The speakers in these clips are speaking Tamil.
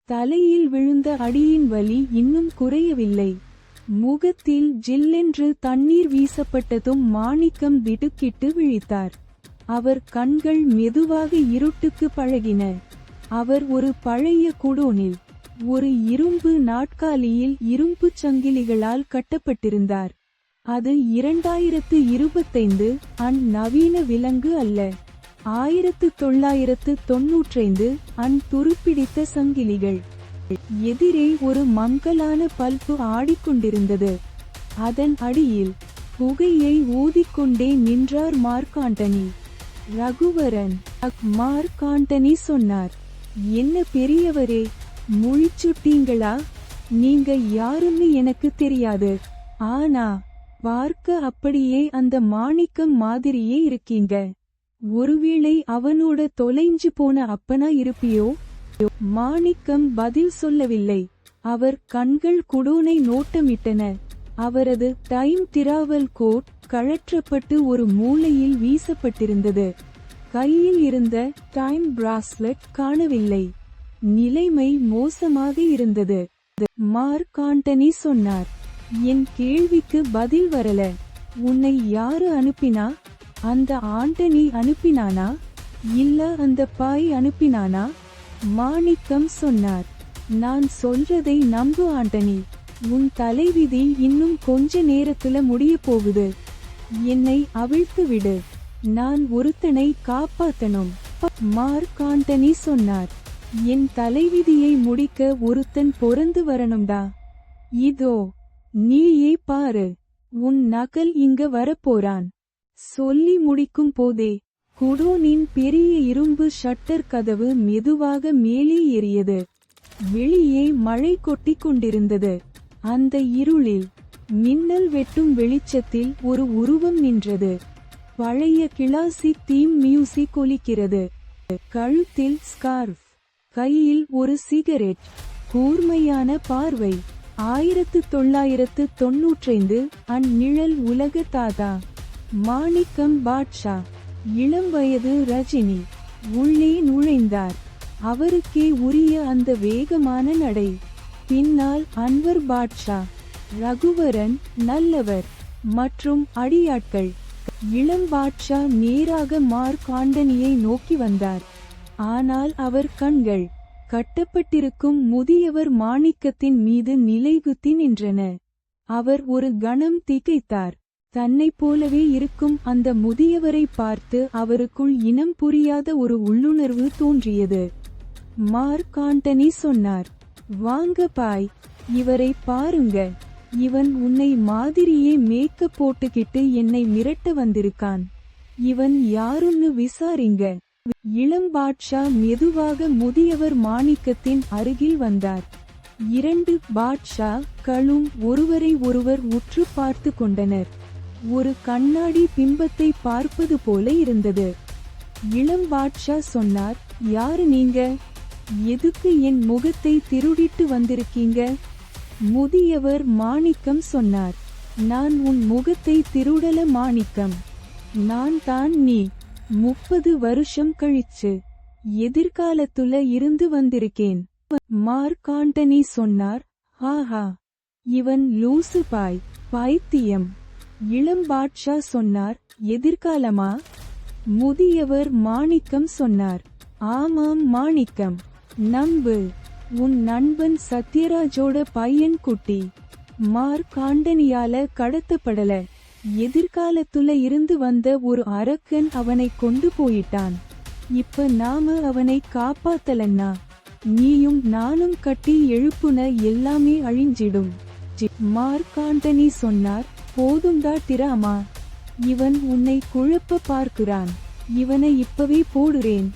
தலையில் விழுந்த அடியின் வலி இன்னும் குறையவில்லை. முகத்தில் ஜில்லென்று தண்ணீர் வீசப்பட்டதும் மாணிக்கம் திடுக்கிட்டு விழித்தார். அவர் கண்கள் மெதுவாக இருட்டுக்கு பழகின. அவர் ஒரு பழைய குடோனில் ஒரு இரும்பு நாட்காலியில் இரும்புச் சங்கிலிகளால் கட்டப்பட்டிருந்தார். அது 2025 நவீன விலங்கு அல்ல, 1995 துருப்பிடித்த சங்கிலிகள். எதிரே ஒரு மங்கலான பல்பு ஆடிக்கொண்டிருந்தது. அதன் அடியில் புகையை ஊதிக்கொண்டே நின்றார் Mark Antony. Raghuvaran. Mark Antony சொன்னார், என்ன பெரியவரே, முழிச்சுட்டீங்களா? நீங்க யாருன்னு எனக்கு தெரியாது, ஆனா பார்க்க அப்படியே அந்த மாணிக்கம் மாதிரியே இருக்கீங்க. ஒருவேளை அவனோட தொலைஞ்சு போன அப்பனா இருப்பியோ? மாணிக்கம் பதில் சொல்லவில்லை. அவர் கண்கள் குடோனை நோட்டமிட்டன. அவரது டைம் டிராவல் கோட் கழற்றப்பட்டு ஒரு மூலையில் வீசப்பட்டிருந்தது. கையில் இருந்த டைம் பிராஸ்லெட் காணவில்லை. நிலைமை மோசமாக இருந்தது. மார்க் ஆண்டனி சொன்னார், என் கேள்விக்கு பதில் வரல. உன்னை யாரு அனுப்பினா? அந்த ஆண்டனி அனுப்பினானா, இல்ல அந்த பாய் அனுப்பினானா? மாணிக்கம் சொன்னார், நான் சொல்றதை நம்பு ஆண்டனி. உன் தலைவிதி இன்னும் கொஞ்ச நேரத்துல முடிய போகுது. என்னை அவிழ்த்து விடு, நான் ஒருத்தனை காப்பாத்தணும். மார்க் ஆண்டனி சொன்னார், என் தலைவிதியை முடிக்க ஒருத்தன் பொறந்து வரணும்டா. இதோ நீயே பாரு, உன் நகல் இங்க வரப்போறான். சொல்லி முடிக்கும் போதே குடோனின் பெரிய இரும்பு ஷட்டர் கதவு மெதுவாக மேலே ஏறியது. வெளியே மழை கொட்டிக் கொண்டிருந்தது. அந்த இருளில் மின்னல் வெட்டும் வெளிச்சத்தில் ஒரு உருவம் நின்றது. பழைய கிளாசிக் தீம் மியூசிக் ஒலிக்கிறது. கழுத்தில் ஸ்கார்ஃப், கையில் ஒரு சிகரெட், கூர்மையான பார்வை. 1995 நிழல் உலக தாதா. மாணிக்கம் பாட்ஷா. இளம் வயது ரஜினி உள்ளே நுழைந்தார். அவருக்கே உரிய அந்த வேகமான நடை. பின்னால் அன்வர் பாட்ஷா, ரகுவரன், நல்லவர் மற்றும் அடியாட்கள். இளம் பாட்ஷா நேராக மார்க் ஆண்டனியை நோக்கி வந்தார். ஆனால் அவர் கண்கள் கட்டப்பட்டிருக்கும் முதியவர் மாணிக்கத்தின் மீது நிலைகுத்தி நின்றன. அவர் ஒரு கணம் திகைத்தார். தன்னைப் போலவே இருக்கும் அந்த முதியவரை பார்த்து அவருக்குள் இனம் புரியாத ஒரு உள்ளுணர்வு தோன்றியது. மார்க் ஆண்டனி சொன்னார், வாங்க பாய், இவரை பாருங்க. இவன் உன்னை மாதிரியே மேக்கப் போட்டுக்கிட்டு என்னை மிரட்ட வந்திருக்கான். இவன் யாருன்னு விசாரிங்க. இளம் பாட்ஷா மெதுவாக முதியவர் மாணிக்கத்தின் அருகில் வந்தார். 2 பாட்ஷா களும் ஒருவரை ஒருவர் உற்று பார்த்து கொண்டனர். ஒரு கண்ணாடி பிம்பத்தை பார்ப்பது போல இருந்தது. இளம் பாட்ஷா சொன்னார், யாரு நீங்க? எதுக்கு என் முகத்தை திருடிட்டு வந்திருக்கீங்க? முதியவர் மாணிக்கம் சொன்னார், நான் உன் முகத்தை திருடல மாணிக்கம். நான் தான் நீ. 30 வருஷம் கழிச்சு எதிர்காலத்துல இருந்து வந்திருக்கேன். மார்க் ஆண்டனி சொன்னார், ஆஹா, இவன் லூசு பாய், பைத்தியம். இளம் பாட்ஷா சொன்னார், எதிர்காலமா? முதியவர் மாணிக்கம் சொன்னார், ஆமாம் மாணிக்கம், நம்பு. உன் நண்பன் சத்யராஜோட பையன் குட்டி மார்க் ஆண்டனியால கடத்தப்படல. எதிர்காலத்துல இருந்து வந்த ஒரு அரக்கன் அவனை கொண்டு போயிட்டான். இப்ப நாம அவனை காப்பாத்தலன்னா நீயும் நானும் கட்டி எழுப்புன எல்லாமே அழிஞ்சிடும். மார்க் ஆண்டனி சொன்னார், போதும்டா டிராமா. இவன் உன்னை குழப்ப பார்க்கிறான். இவனை இப்பவே போடுறேன்.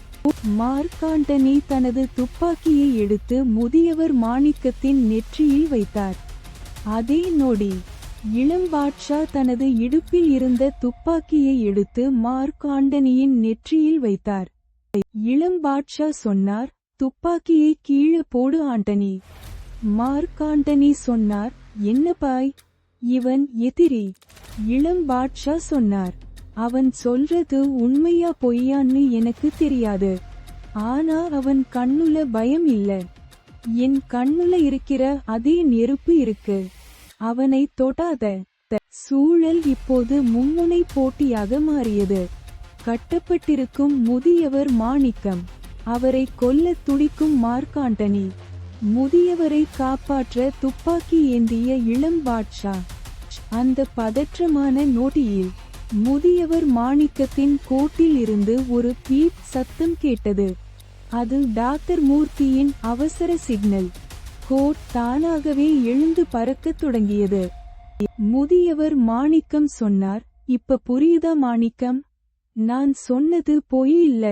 மார்க் ஆண்டனி தனது துப்பாக்கியை எடுத்து முதியவர் மாணிக்கத்தின் நெற்றியில் வைத்தார். அதே நொடி இளம் பாட்ஷா தனது இடுப்பில் இருந்த துப்பாக்கியை எடுத்து மார்க் ஆண்டனியின் நெற்றியில் வைத்தார். இளம் பாட்ஷா சொன்னார், துப்பாக்கியை கீழே போடு ஆண்டனி. மார்க் ஆண்டனி சொன்னார், என்ன பாய், இவன் எதிரி. இளம் பாட்ஷா சொன்னார், அவன் சொல்றது உண்மையா பொய்யான்னு எனக்கு தெரியாது. ஆனா அவன் கண்ணுல பயம் இல்ல. என் கண்ணுல இருக்கிற அதே நெருப்பு இருக்கு. அவனை தொடாத. சூழல் இப்போது மும்முனை போட்டியாக மாறியது. கட்டப்பட்டிருக்கும் முதியவர் மாணிக்கம். அவரை கொல்ல துடிக்கும் மார்க்காண்டனி. முதியவரை காப்பாற்ற துப்பாக்கி ஏந்திய இளம் பாட்ஷா. அந்த பதற்றமான நொடியில் முதியவர் மாணிக்கத்தின் கோட்டில் இருந்து ஒரு பீப் சத்தம் கேட்டது. அது டாக்டர் மூர்த்தியின் அவசர சிக்னல். கோட் தானாகவே எழுந்து பறக்கத் தொடங்கியது. முதியவர் மாணிக்கம் சொன்னார், இப்ப புரியுதா மாணிக்கம்? நான் சொன்னது பொய் இல்ல.